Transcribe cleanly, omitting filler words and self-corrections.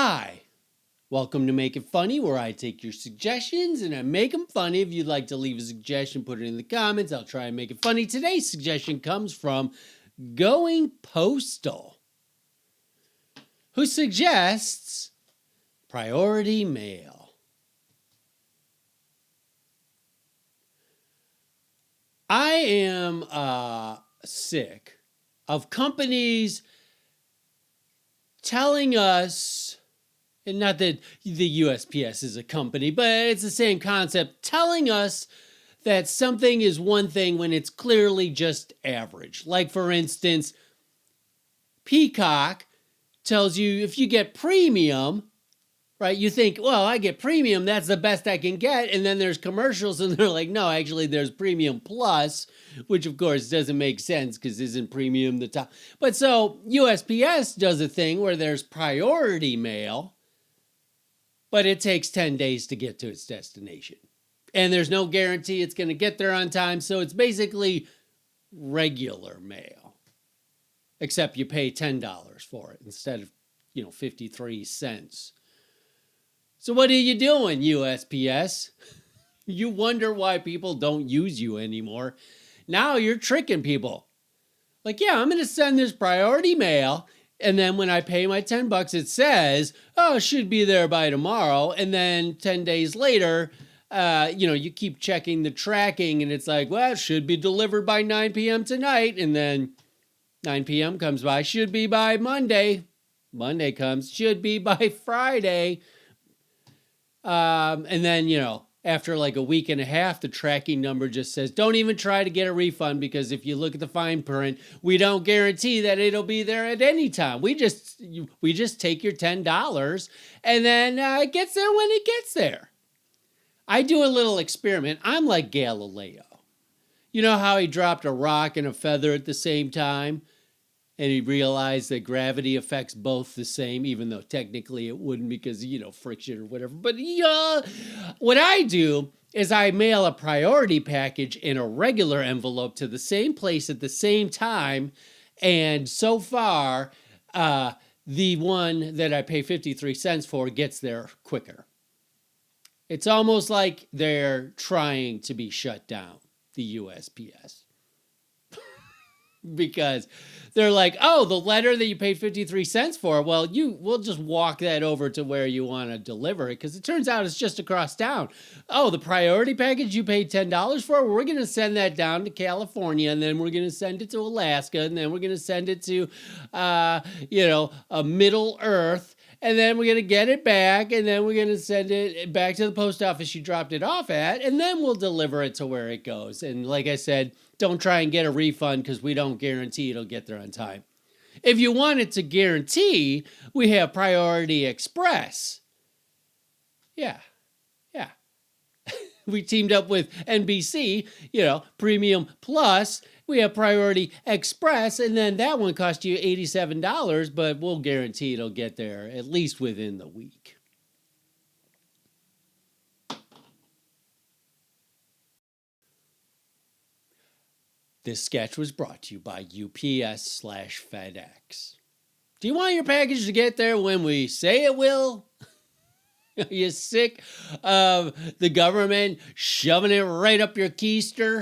Hi, welcome to Make It Funny, where I take your suggestions and I make them funny. If you'd like to leave a suggestion, put it in the comments. I'll try and make it funny. Today's suggestion comes from Going Postal, who suggests priority mail. I am sick of companies telling us, and not that the USPS is a company, but it's the same concept, telling us that something is one thing when it's clearly just average. Like, for instance, Peacock tells you if you get premium, right, you think, well, I get premium, that's the best I can get. And then there's commercials and they're like, no, actually there's premium plus, which of course doesn't make sense because isn't premium the top. But so USPS does a thing where there's priority mail, but it takes 10 days to get to its destination. And there's no guarantee it's going to get there on time. So it's basically regular mail, except you pay $10 for it instead of, 53 cents. So what are you doing, USPS? You wonder why people don't use you anymore. Now you're tricking people. Like, yeah, I'm going to send this priority mail. And then when I pay my $10, it says, oh, it should be there by tomorrow. And then 10 days later, you keep checking the tracking and it's like, well, it should be delivered by 9 p.m. tonight. And then 9 p.m. comes by, should be by Monday. Monday comes, should be by Friday. And then, after like a week and a half, the tracking number just says, don't even try to get a refund because if you look at the fine print, we don't guarantee that it'll be there at any time. We just take your $10 and then it gets there when it gets there. I do a little experiment. I'm like Galileo. You know how he dropped a rock and a feather at the same time? And he realized that gravity affects both the same, even though technically it wouldn't because, friction or whatever. But what I do is I mail a priority package in a regular envelope to the same place at the same time. And so far, the one that I pay 53 cents for gets there quicker. It's almost like they're trying to be shut down, the USPS. Because they're like, oh, the letter that you paid 53 cents for, well, we'll just walk that over to where you want to deliver it because it turns out it's just across town. Oh, the priority package you paid $10 for, we're going to send that down to California, and then we're going to send it to Alaska, and then we're going to send it to, a Middle Earth, and then we're going to get it back, and then we're going to send it back to the post office you dropped it off at, and then we'll deliver it to where it goes. And like I said, don't try and get a refund because we don't guarantee it'll get there on time. If you want it to guarantee, we have Priority Express. Yeah. We teamed up with NBC, Premium Plus. We have Priority Express, and then that one cost you $87, but we'll guarantee it'll get there at least within the week. This sketch was brought to you by UPS/FedEx. Do you want your package to get there when we say it will? Are you sick of the government shoving it right up your keister?